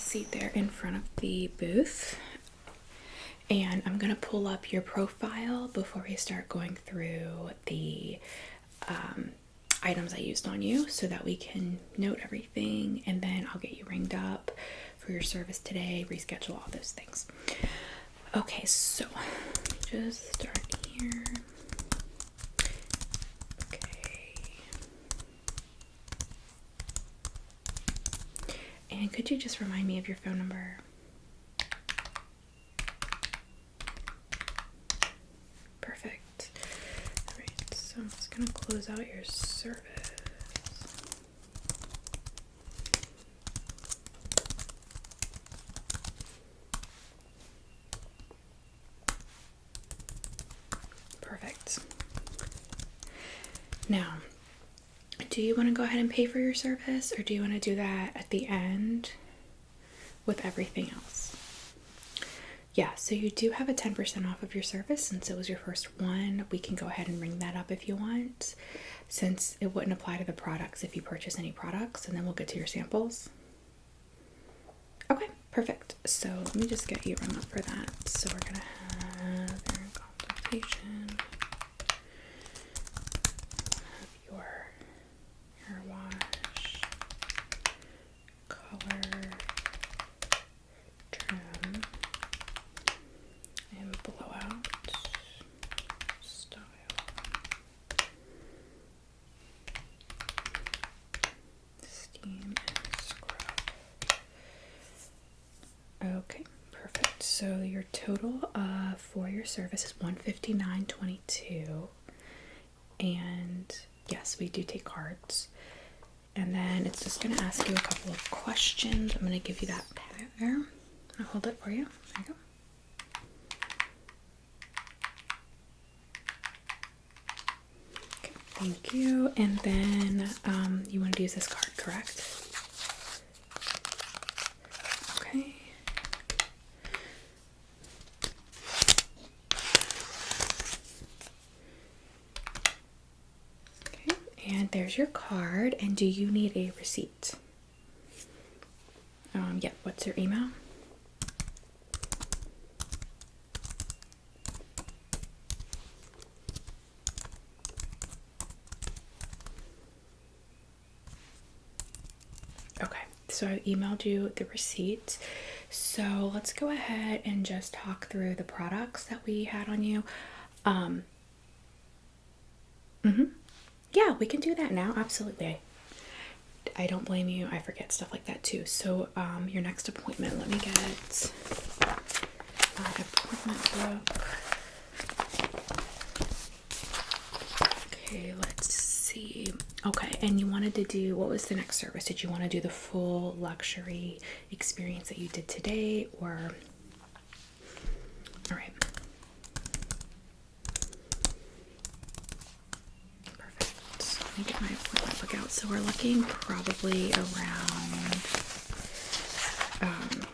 seat there in front of the booth. And I'm going to pull up your profile before we start going through the items I used on you so that we can note everything, and then I'll get you ringed up for your service today, reschedule all those things. Okay, so just start here. Okay. And could you just remind me of your phone number? Perfect. All right, so I'm just gonna close out your service. Perfect. Now, do you want to go ahead and pay for your service, or do you want to do that at the end with everything else? Yeah, so you do have a 10% off of your service since it was your first one. We can go ahead and ring that up if you want, since it wouldn't apply to the products if you purchase any products, and then we'll get to your samples. Okay, perfect. So let me just get you rung up for that. So we're gonna have your consultation, have your hair wash, color, trim, and blowout, style, steam, and scrub. Okay, perfect. So your total for your service is $159.22, and yes, we do take cards. And then it's just going to ask you a couple of questions. I'm going to give you that pad there. I'll hold it for you. There you go. Okay, thank you. And then you wanted to use this card, correct? Okay. Okay, and there's your card. And do you need a receipt? Yeah, what's your email? Okay, so I emailed you the receipt. So let's go ahead and just talk through the products that we had on you. Yeah, we can do that now. Absolutely. I don't blame you. I forget stuff like that too. So your next appointment, let me get my appointment book. Okay, let's see. Okay, and you wanted to do, what was the next service? Did you want to do the full luxury experience that you did today, or? All right. Perfect. Let me get my appointment book out. So we're looking probably around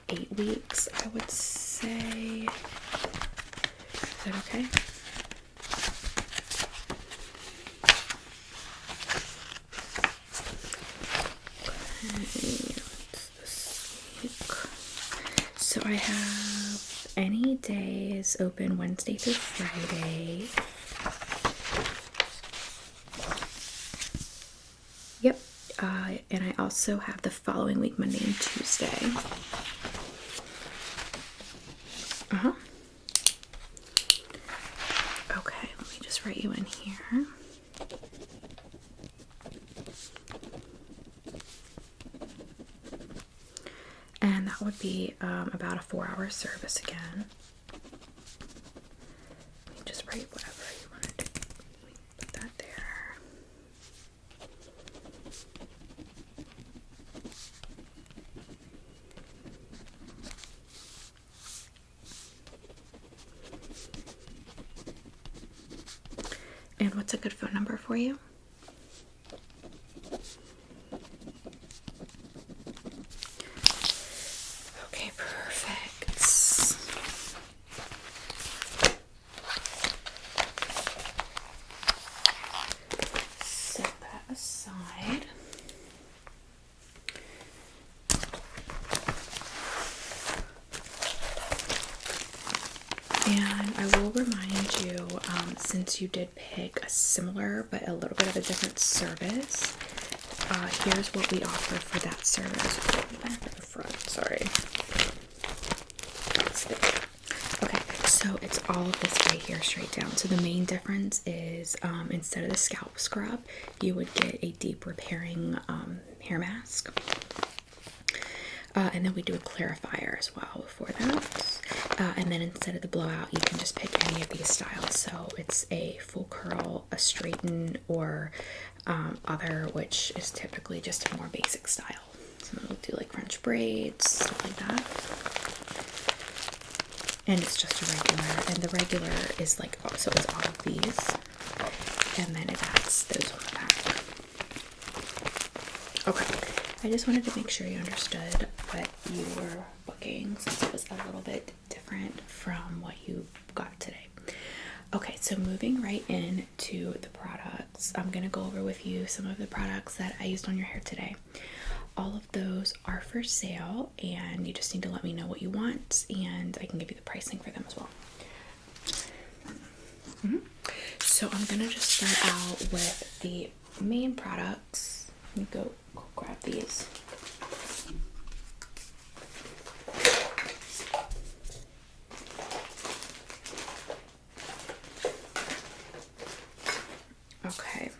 8 weeks, I would say. Is that okay? So I have any days open Wednesday through Friday. Yep. And I also have the following week, Monday and Tuesday. Okay, let me just write you in here. And that would be about a 4-hour service again. Let me just write whatever you want to do. Let me put that there. And what's a good phone number for you? Okay, perfect. Set that aside. I will remind you, since you did pick a similar but a little bit of a different service, here's what we offer for that service. Back to the front, sorry. Okay, so it's all of this right here straight down. So the main difference is instead of the scalp scrub, you would get a deep repairing hair mask. And then we do a clarifier as well before that. And then instead of the blowout, you can just pick any of these styles. So it's a full curl, a straighten, or other, which is typically just a more basic style. So we'll do like French braids, stuff like that. And it's just a regular, and the regular is like, so it's all of these. And then it has those on the back. Okay. I just wanted to make sure you understood what you were booking, since it was a little bit different from what you got today. Okay, so moving right into the products, I'm going to go over with you some of the products that I used on your hair today. All of those are for sale, and you just need to let me know what you want, and I can give you the pricing for them as well. So I'm going to just start out with the main products. Let me go grab these. Okay.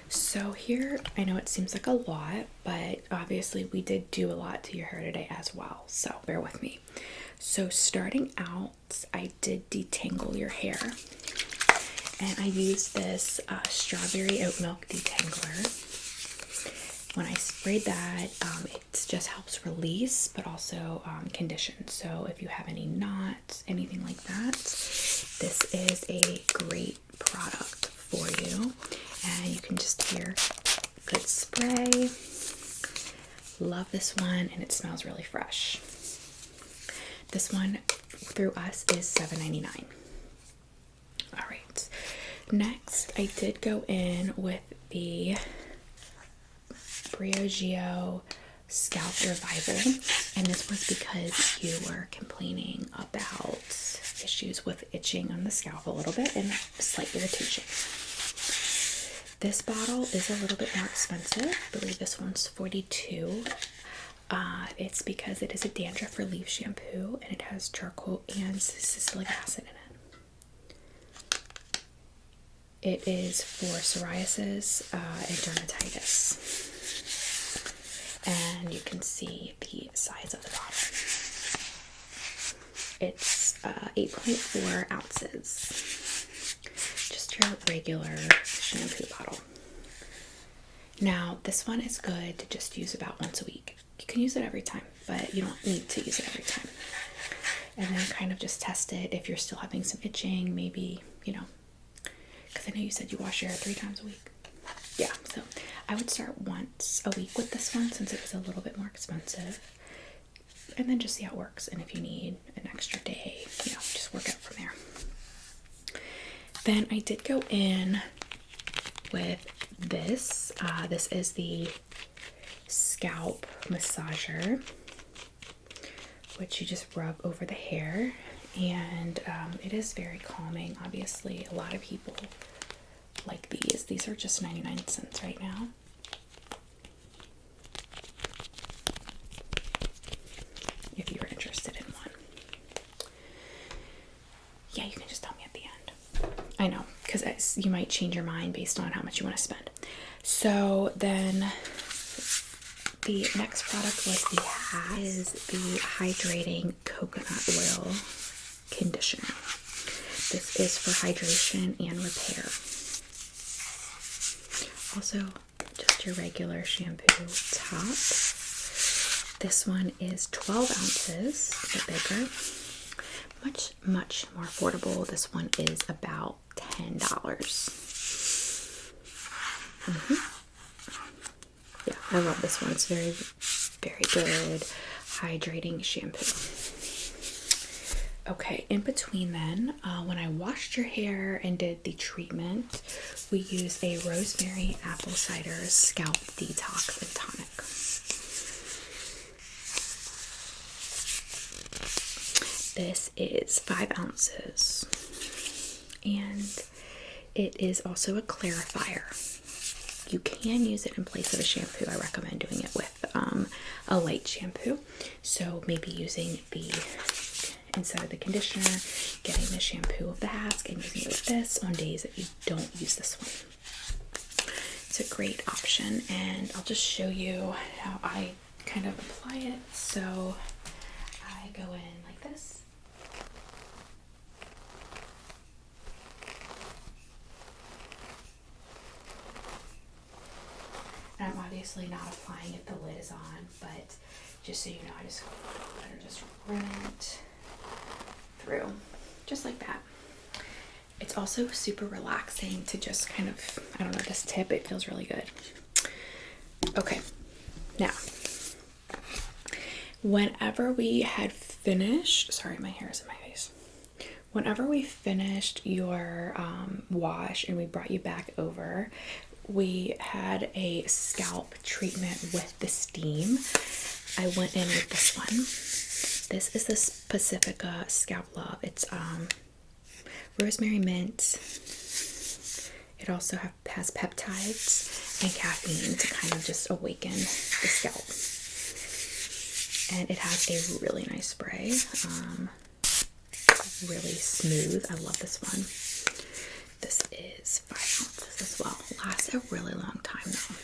So here, I know it seems like a lot, but obviously we did do a lot to your hair today as well, so bear with me. So starting out, I did detangle your hair, and I used this strawberry oat milk detangler. When I sprayed that, it just helps release, but also condition. So if you have any knots, anything like that, this is a great product for you. And you can just hear good spray. Love this one, and it smells really fresh. This one through us is $7.99. All right. Next, I did go in with the Briogeo Scalp Revival, and this was because you were complaining about issues with itching on the scalp a little bit and slight irritation. This bottle is a little bit more expensive. I believe this one's $42. It's because it is a dandruff relief shampoo, and it has charcoal and salicylic acid in it. It is for psoriasis and dermatitis. And you can see the size of the bottle. It's 8.4 ounces. Just your regular shampoo bottle. Now, this one is good to just use about once a week. You can use it every time, but you don't need to use it every time. And then kind of just test it if you're still having some itching, maybe, you know, because I know you said you wash your hair 3 times a week. Yeah, so I would start once a week with this one since it was a little bit more expensive. And then just see how it works. And if you need an extra day, you know, just work out from there. Then I did go in with this. This is the scalp massager, which you just rub over the hair. And it is very calming. Obviously, a lot of people like these. These are just 99 cents right now. If you're interested in one. Yeah, you can just tell me at the end. I know, because you might change your mind based on how much you want to spend. So then the next product was the hydrating coconut oil conditioner. This is for hydration and repair. Also, just your regular shampoo top. This one is 12 ounces, a bit bigger. Much, much more affordable. This one is about $10. Yeah, I love this one. It's very, very good hydrating shampoo. Okay, in between then, when I washed your hair and did the treatment, we used a rosemary apple cider scalp detox and tonic. this is 5 ounces, and it is also a clarifier. You can use it in place of a shampoo. I recommend doing it with a light shampoo. So maybe using instead of the conditioner, getting the shampoo of the Hask and using it with this on days that you don't use this one. It's a great option, and I'll just show you how I kind of apply it. So I go in like this. And I'm obviously not applying it, the lid is on, but just so you know, I just run it through, just like that. It's also super relaxing to just kind of, I don't know, this tip, it feels really good. Okay, now, whenever we had finished, sorry, my hair is in my face. Whenever we finished your wash and we brought you back over, we had a scalp treatment with the steam. I went in with this one. This is the Pacifica Scalp Love. It's rosemary mint. It also has peptides and caffeine to kind of just awaken the scalp. And it has a really nice spray. Really smooth. I love this one. This is 5 ounces as well. Lasts a really long time though.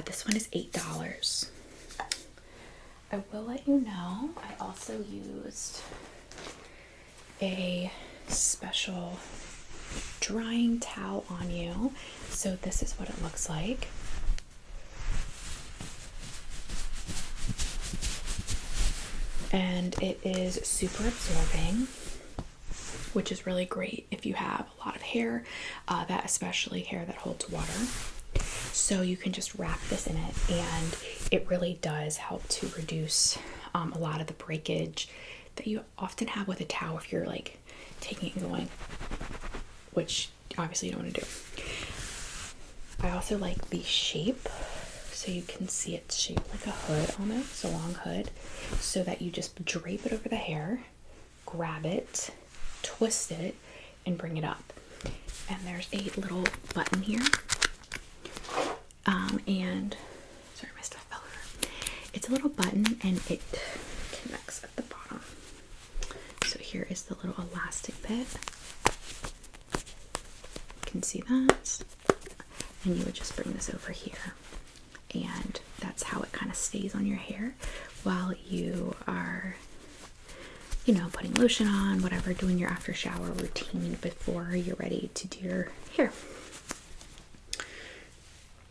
This one is $8. I will let you know, I also used a special drying towel on you. So this is what it looks like. And it is super absorbing, which is really great if you have a lot of hair, that especially hair that holds water. So you can just wrap this in it, and it really does help to reduce a lot of the breakage that you often have with a towel if you're like taking it and going, which obviously you don't want to do. I also like the shape. So you can see it's shaped like a hood almost, a long hood, so that you just drape it over the hair, grab it, twist it, and bring it up. And there's a little button here. And sorry, my stuff fell over. It's a little button and it connects at the bottom. So here is the little elastic bit. You can see that. And you would just bring this over here. And that's how it kind of stays on your hair while you are, you know, putting lotion on, whatever, doing your after shower routine before you're ready to do your hair.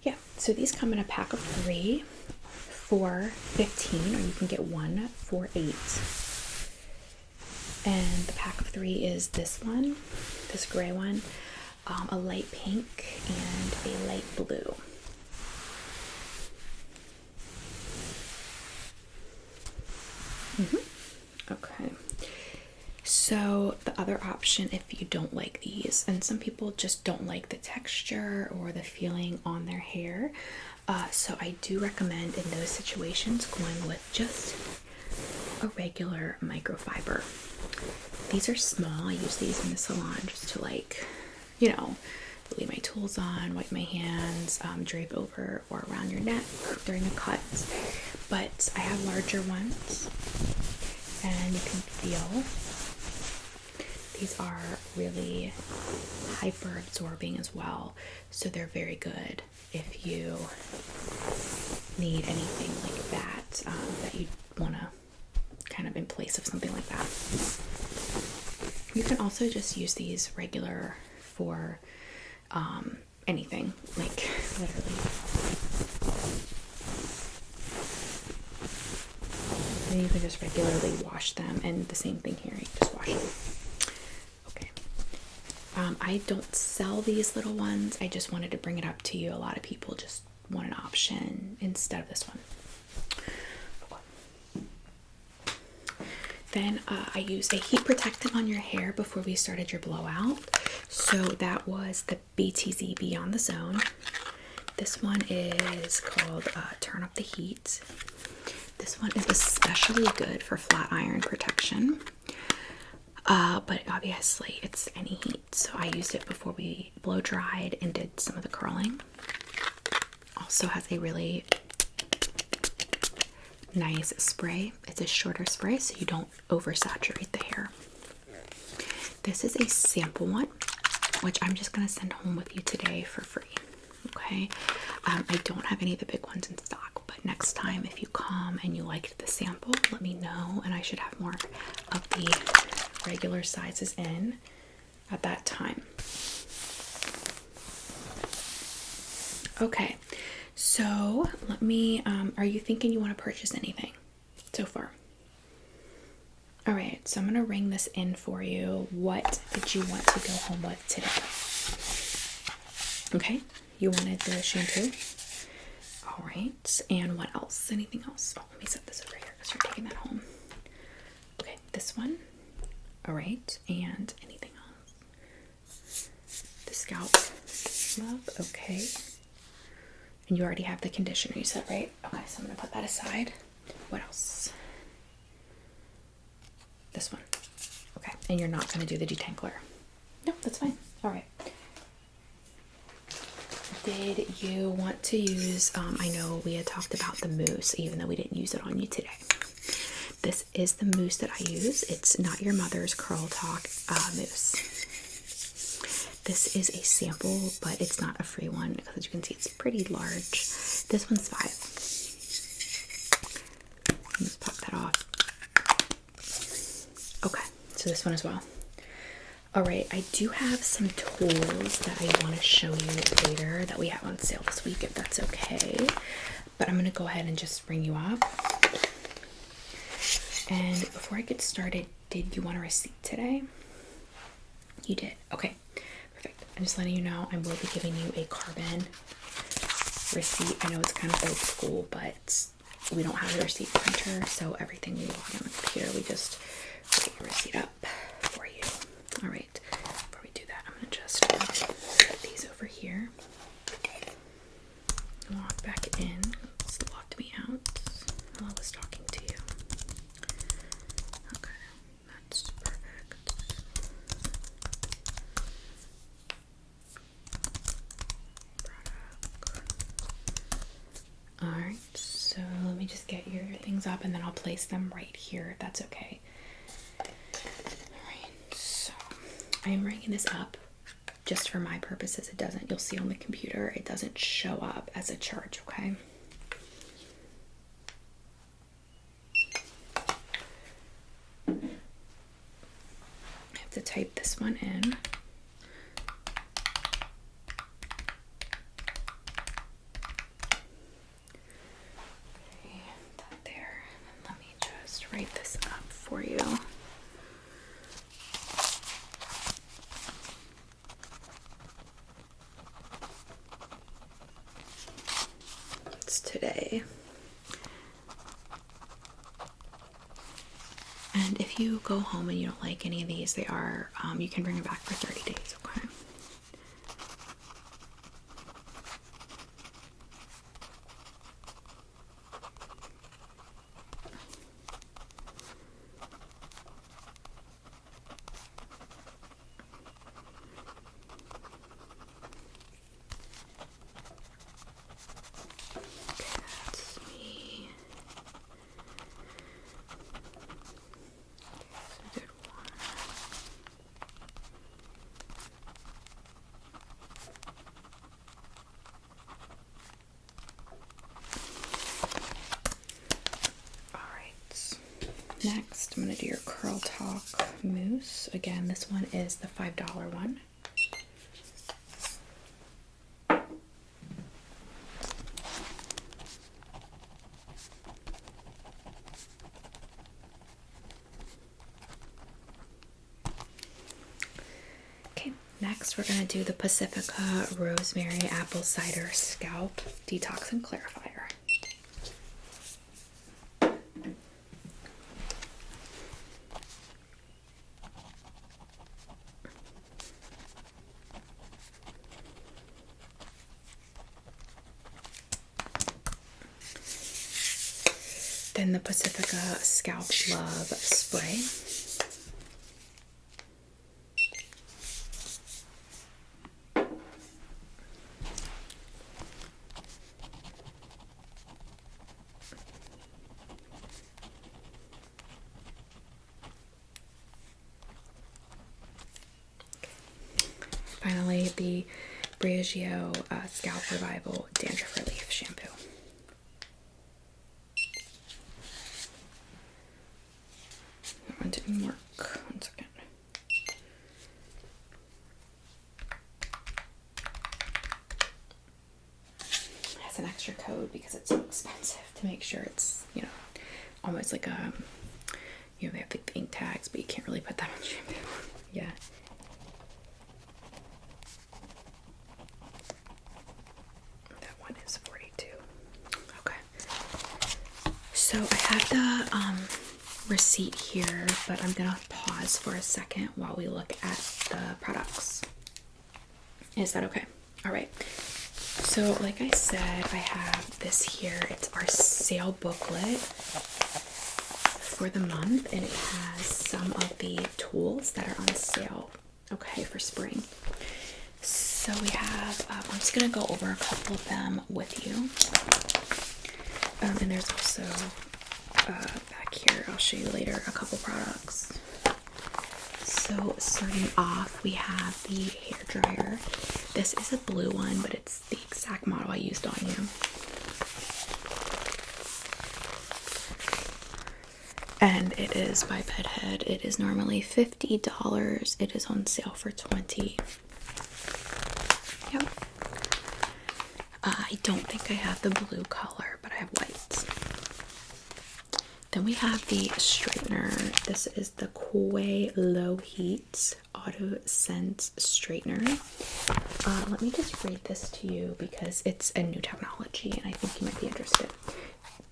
Yeah, so these come in a pack of 3 for $15, or you can get 1 for $8. And the pack of 3 is this one, this gray one, a light pink, and a light blue. Okay, so the other option, if you don't like these, and some people just don't like the texture or the feeling on their hair, so I do recommend in those situations going with just a regular microfiber. These are small. I use these in the salon just to, like, you know, leave my tools on, wipe my hands, drape over or around your neck during a cut. But I have larger ones, and you can feel these are really hyper absorbing as well, so they're very good if you need anything like that, that you want to kind of in place of something like that. You can also just use these regular for anything, like literally. And you can just regularly wash them, and the same thing here, you just wash them. Okay. I don't sell these little ones. I just wanted to bring it up to you. A lot of people just want an option instead of this one. Then I use a heat protectant on your hair before we started your blowout. So that was the BTZ Beyond the Zone. This one is called Turn Up the Heat. This one is especially good for flat iron protection. But obviously it's any heat, so I used it before we blow dried and did some of the curling. Also has a really nice spray. It's a shorter spray so you don't oversaturate the hair. This is a sample one, which I'm just going to send home with you today for free. Okay, I don't have any of the big ones in stock, but next time if you come and you liked the sample, let me know, and I should have more of the regular sizes in at that time. Okay, so let me, are you thinking you want to purchase anything so far? All right, so I'm going to ring this in for you. What did you want to go home with today? Okay, you wanted the shampoo. All right, and what else? Anything else? Oh, let me set this over here because you're taking that home. Okay, this one. All right, and anything else? The scalp love. Okay, and you already have the conditioner, you said, right? Okay, so I'm gonna put that aside. What else? This one. Okay, and you're not gonna do the detangler. No, that's fine. All right. Did you want to use, I know we had talked about the mousse, even though we didn't use it on you today. This is the mousse that I use. It's Not Your Mother's Curl Talk mousse. This is a sample, but it's not a free one because as you can see, it's pretty large. This one's $5. Let's pop that off. Okay, so this one as well. All right, I do have some tools that I want to show you later that we have on sale this week, if that's okay. But I'm going to go ahead and just ring you up. And before I get started, did you want a receipt today? You did. Okay, perfect. I'm just letting you know I will be giving you a carbon receipt. I know it's kind of old school, but we don't have a receipt printer, so everything we log on the computer, we just get your receipt up for you. All right, before we do that, I'm going to just set these over here. Log back in. It's locked me out while I was talking to you. Okay, that's perfect. All right, so let me just get your things up and then I'll place them right here if that's okay. I am ringing this up just for my purposes. It doesn't, you'll see on the computer, it doesn't show up as a charge, okay? I have to type this one in. Okay, that there. Let me just write this up for you. Today. And if you go home and you don't like any of these, they are, you can bring them back for 30 days, okay? Next, I'm going to do your Curl Talk mousse. Again, this one is the $5 one. Okay, next we're going to do the Pacifica Rosemary Apple Cider Scalp Detox and Clarifier. Then and the Pacifica Scalp Love Spray. Finally, the Briogeo Scalp Revival Dandruff Relief Shampoo. That one didn't work. 1 second. It has an extra code because it's so expensive to make sure it's, you know, almost like a, you know, they have the ink tags, but you can't really put that on shampoo. Yeah. Is 42. Okay. So I have the receipt here, but I'm gonna pause for a second while we look at the products. Is that okay? All right. So like I said, I have this here. It's our sale booklet for the month, and it has some of the tools that are on sale, okay, for spring. So we have, I'm just going to go over a couple of them with you. And there's also, back here, I'll show you later, a couple products. So starting off, we have the hair dryer. This is a blue one, but it's the exact model I used on you. And it is by Bedhead. It is normally $50. It is on sale for $20. Yep. I don't think I have the blue color, but I have white. Then we have the straightener. This is the Coolway Low Heat Auto Sense Straightener. Let me just read this to you because it's a new technology and I think you might be interested.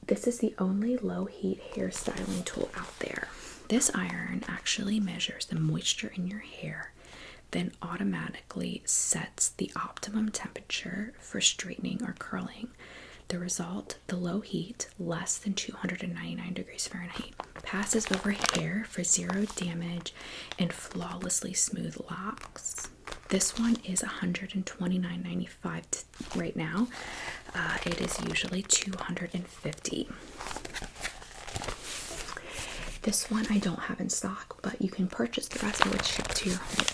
This is the only low heat hair styling tool out there. This iron actually measures the moisture in your hair, then automatically sets the optimum temperature for straightening or curling. The result, the low heat, less than 299 degrees Fahrenheit, passes over hair for zero damage and flawlessly smooth locks. This one is $129.95 right now. It is usually $250. This one I don't have in stock, but you can purchase the rest of it shipped to your home.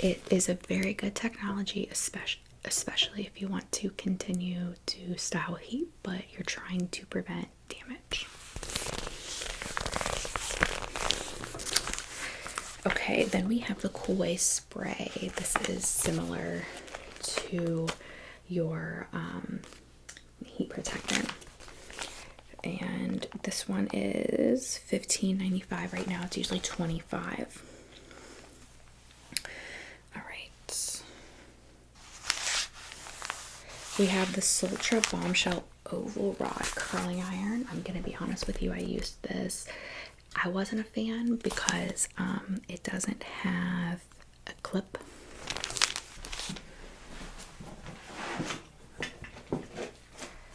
It is a very good technology, especially if you want to continue to style heat, but you're trying to prevent damage. Okay, then we have the Coolway spray. This is similar to your heat protectant. And this one is $15.95 right now. It's usually $25. All right. We have the Sultra Bombshell Oval Rod Curling Iron. I'm going to be honest with you, I used this. I wasn't a fan because it doesn't have a clip.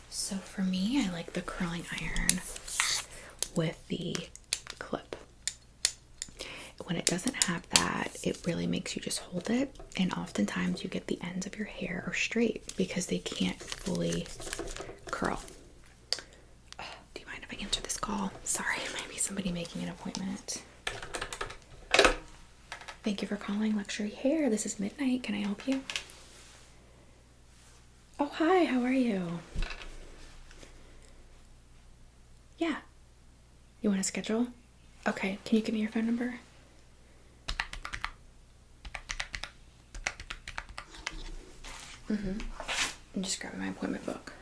So for me, I like the curling iron with the clip. When it doesn't have that, it really makes you just hold it, and oftentimes you get the ends of your hair are straight because they can't fully curl. Do you mind if I answer this call? Sorry, it might be somebody making an appointment. Thank you for calling Luxury Hair. This is Midnight. Can I help you? Oh, hi. How are you? Yeah. You want to schedule? Okay. Can you give me your phone number? I'm just grabbing my appointment book.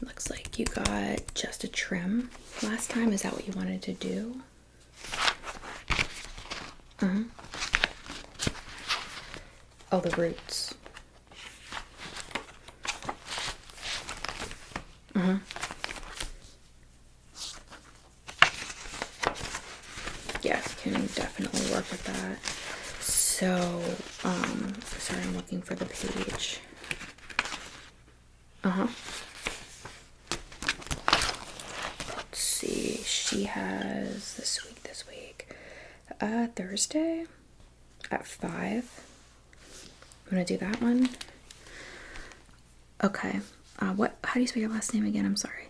Looks like you got just a trim last time. Is that what you wanted to do? Oh, the roots. Yes, can definitely work with that. So, sorry, I'm looking for the page. Uh-huh. Let's see. She has this week. Thursday at 5. I'm gonna do that one. Okay. How do you spell your last name again? I'm sorry.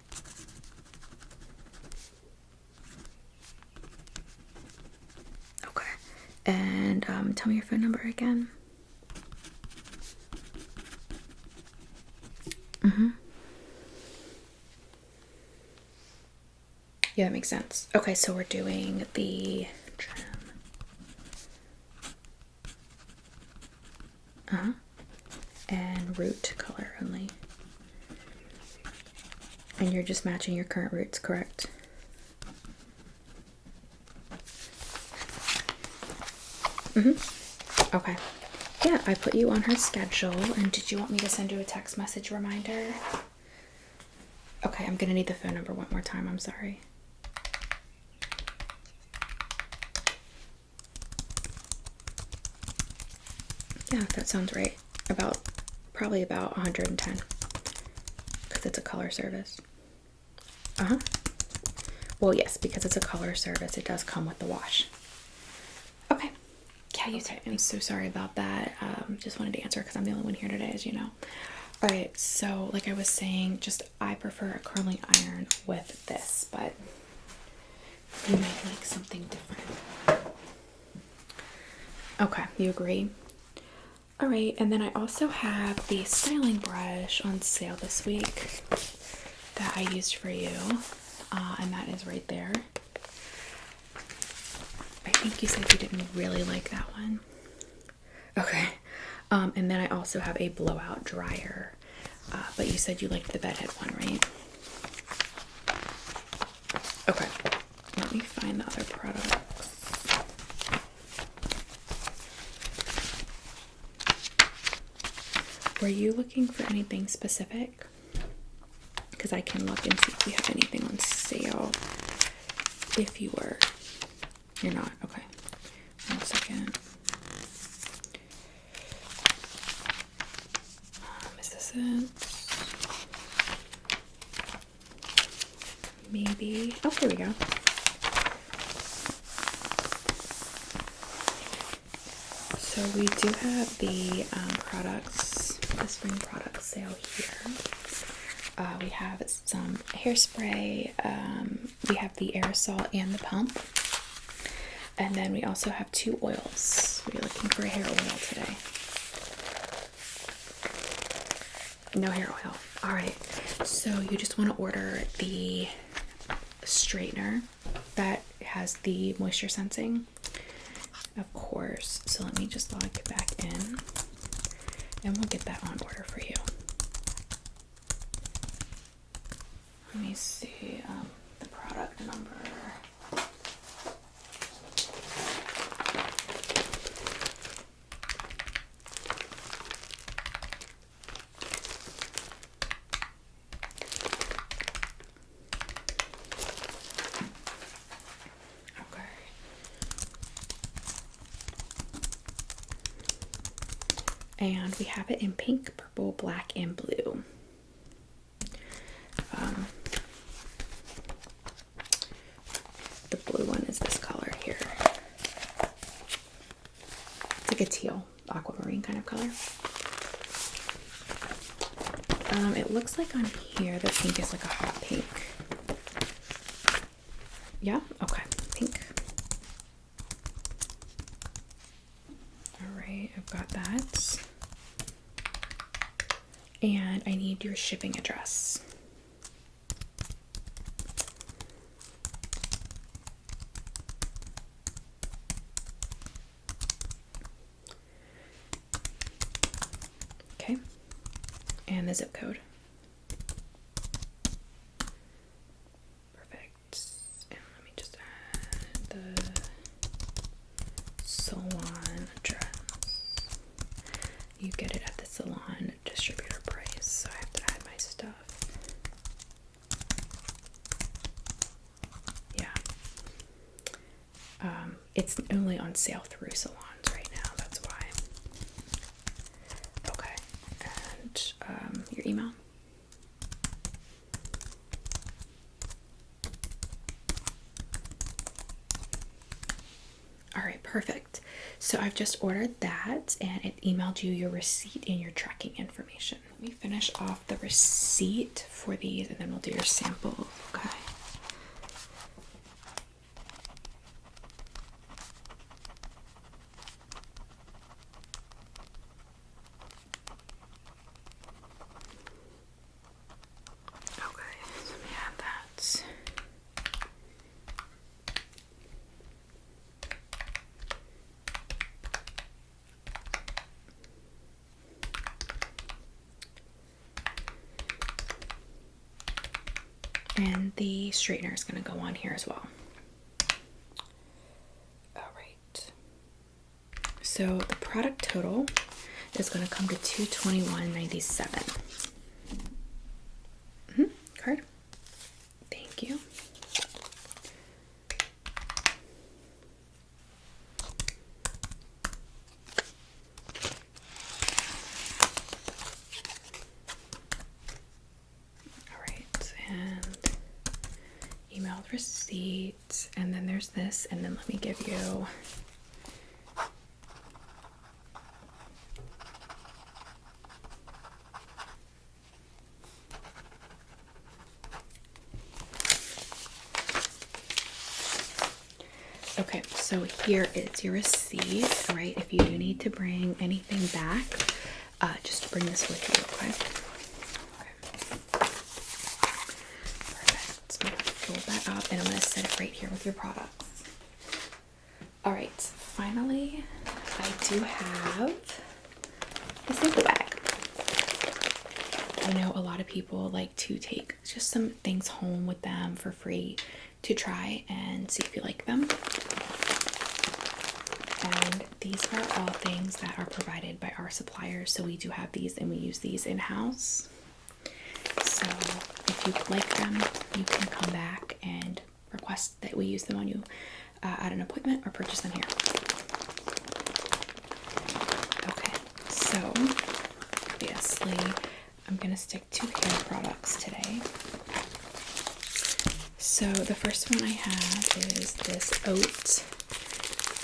Okay. And tell me your phone number again. Mm-hmm. Yeah, that makes sense. Okay, so we're doing the trim. Uh-huh. And root color only. And you're just matching your current roots, correct? Mm-hmm. Okay. Yeah, I put you on her schedule. And did you want me to send you a text message reminder? Okay, I'm gonna need the phone number one more time. I'm sorry. Yeah, that sounds right. Probably about 110. Because it's a color service. Uh-huh. Well, yes, because it's a color service, it does come with the wash. Okay. Yeah, you said. I'm so sorry about that. Just wanted to answer because I'm the only one here today, as you know. All right, so like I was saying, I prefer a curling iron with this, but you might like something different. Okay, you agree? All right, and then I also have the styling brush on sale this week that I used for you, and that is right there. I think you said you didn't really like that one. Okay, and then I also have a blowout dryer, but you said you liked the bedhead one, right? Okay, let me find the other products. Were you looking for anything specific? Because I can look and see if we have anything on sale. If you were. You're not. Okay. 1 second. Is this it? Maybe. Oh, here we go. So we do have the the spring product sale here. We have some hairspray. We have the aerosol and the pump. And then we also have 2 oils. We're looking for a hair oil today. No hair oil. All right. So you just want to order the straightener that has the moisture sensing. Of course. So let me just log it back in. And we'll get that on order for you. Let me see the product number. Okay. And we have it in pink, purple, black, and blue. The blue one is this color here. It's like a teal, aquamarine kind of color. It looks like on here the pink is like a hot pink. Yeah? Okay. Pink. Alright, I've got that. And I need your shipping address. Okay. And the zip code. Perfect. And let me just add the Salon address. You get it at the Salon distributor price, so I have to add my stuff. Yeah. It's only on sale through Salons right now, that's why. Okay. And your email? right, perfect. So I've just ordered that and it emailed you your receipt and your tracking information. Let me finish off the receipt for these and then we'll do your sample. Okay. Okay, so let me add that. And the straightener is going to go on here as well. All right. So the product total is going to come to $221.97. Card. Thank you. All right, and emailed receipt, and then there's this, and then let me give you okay, so here is your receipt. All right, if you do need to bring anything back, just bring this with you, okay? Perfect. I'm gonna fold that up and I'm gonna set it right here with your products. All right, finally, I do have a sample bag. I know a lot of people like to take just some things home with them for free to try and see if you like them. And these are all things that are provided by our suppliers. So we do have these and we use these in-house. So if you like them, you can come back and request that we use them on you at an appointment or purchase them here. Okay, so obviously I'm going to stick to hair products today. So the first one I have is this Oat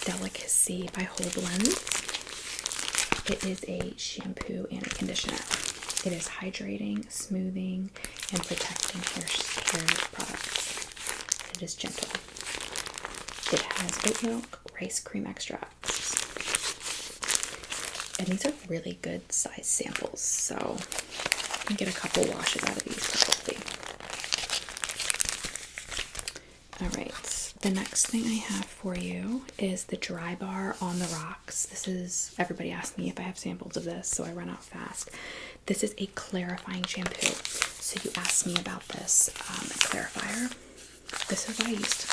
Delicacy by Whole Blends. It is a shampoo and a conditioner. It is hydrating, smoothing, and protecting hair products. It is gentle. It has oat milk, rice cream extracts. And these are really good size samples, so you can get a couple washes out of these probably. Alright, the next thing I have for you is the Dry Bar on the Rocks. This is, everybody asked me if I have samples of this, so I run out fast. This is a clarifying shampoo. So you asked me about this clarifier. This is what I used.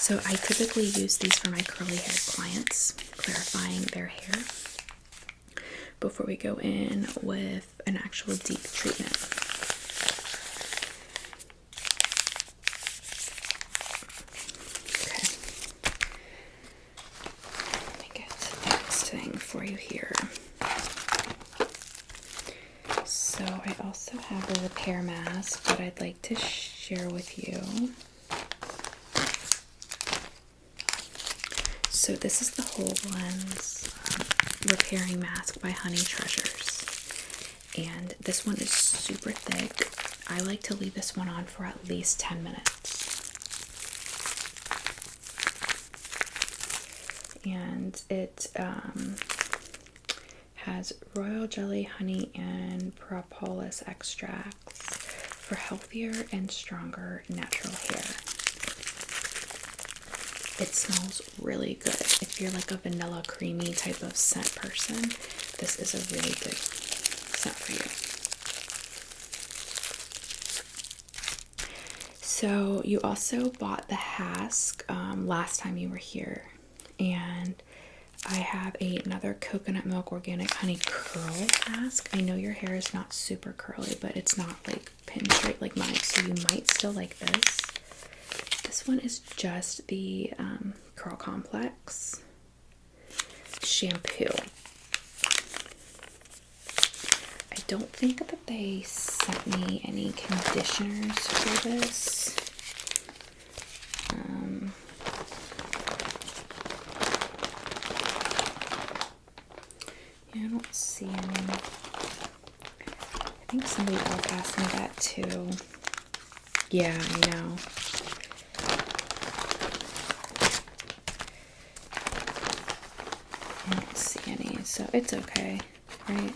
So I typically use these for my curly haired clients, clarifying their hair before we go in with an actual deep treatment. Okay. Let me get the next thing for you here. So I also have a repair mask that I'd like to share with you. So this is the Whole Blends Repairing Mask by Honey Treasures. And this one is super thick. I like to leave this one on for at least 10 minutes. And it has royal jelly, honey, and propolis extracts for healthier and stronger natural hair. It smells really good. If you're like a vanilla creamy type of scent person, this is a really good scent for you. So you also bought the Hask last time you were here, and I have another coconut milk organic honey curl mask. I know your hair is not super curly, but it's not like pin straight like mine, so you might still like this. This one is just the Curl Complex shampoo. I don't think that they sent me any conditioners for this. think somebody else asked me that too. Yeah, I know. I don't see any, so it's okay, right?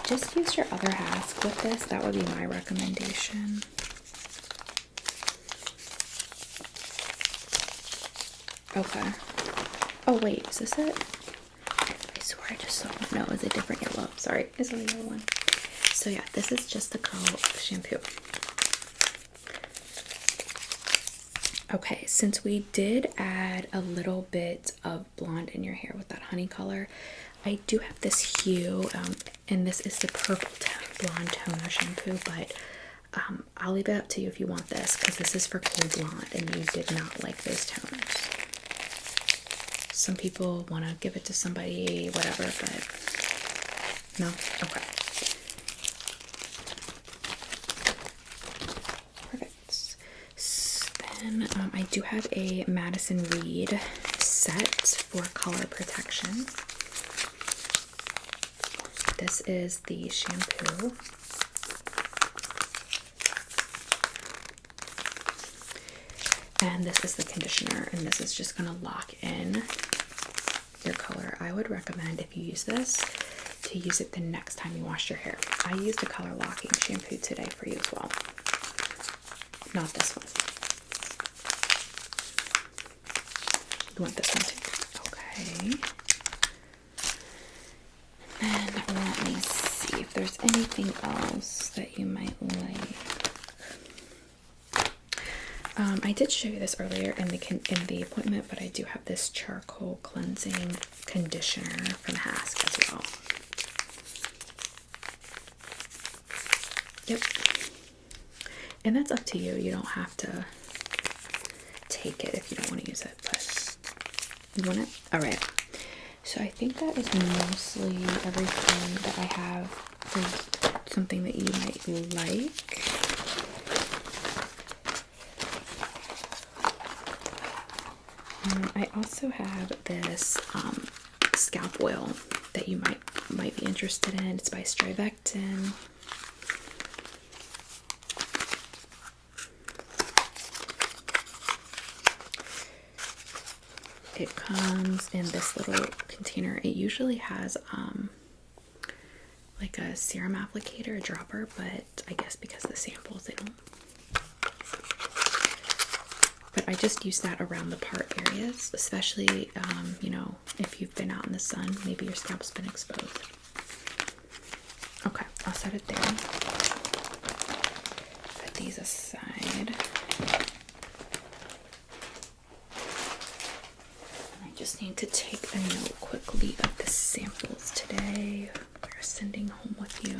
Just use your other hask with this. That would be my recommendation. Okay. Oh wait, is this it? I swear I just saw one. No, it's a different yellow. Sorry, it's a yellow one. So yeah, this is just the Curl shampoo. Okay, since we did add a little bit of blonde in your hair with that honey color, I do have this hue, and this is the purple blonde toner shampoo, but I'll leave it up to you if you want this, because this is for cool blonde, and you did not like those toners. Some people want to give it to somebody, whatever, but no? Okay. Perfect. So then I do have a Madison Reed set for color protection. This is the shampoo. And this is the conditioner, and this is just gonna lock in your color. I would recommend, if you use this, to use it the next time you wash your hair. I used a color locking shampoo today for you as well. Not this one. You want this one too? Okay. And let me see if there's anything else that you might like. I did show you this earlier in the appointment, but I do have this charcoal cleansing conditioner from Hask as well. Yep. And that's up to you. You don't have to take it if you don't want to use it, but you want it? Alright. So I think that is mostly everything that I have for something that you might like. I also have this scalp oil that you might be interested in. It's by Strivectin. It comes in this little container. It usually has like a serum applicator, a dropper, but I guess because the samples, they don't. But I just use that around the part areas, especially, you know, if you've been out in the sun, maybe your scalp's been exposed. Okay, I'll set it there. Put these aside. I just need to take a note quickly of the samples today we're sending home with you.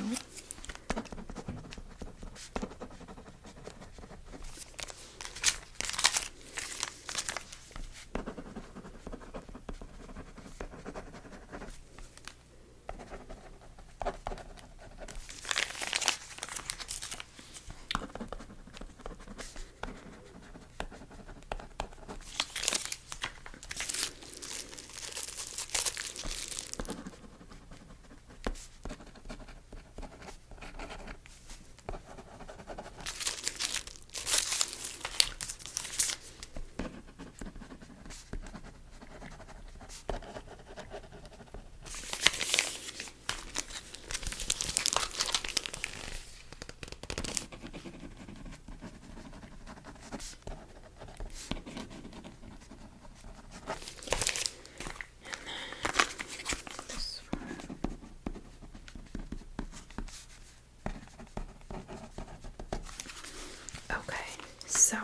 So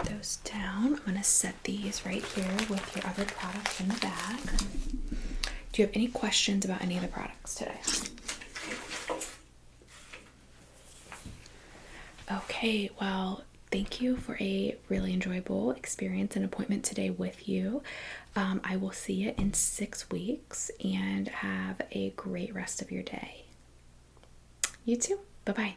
those down. I'm going to set these right here with your other products in the bag. Do you have any questions about any of the products today? Okay, well, thank you for a really enjoyable experience and appointment today with you. I will see you in 6 weeks, and have a great rest of your day. You too. Bye-bye.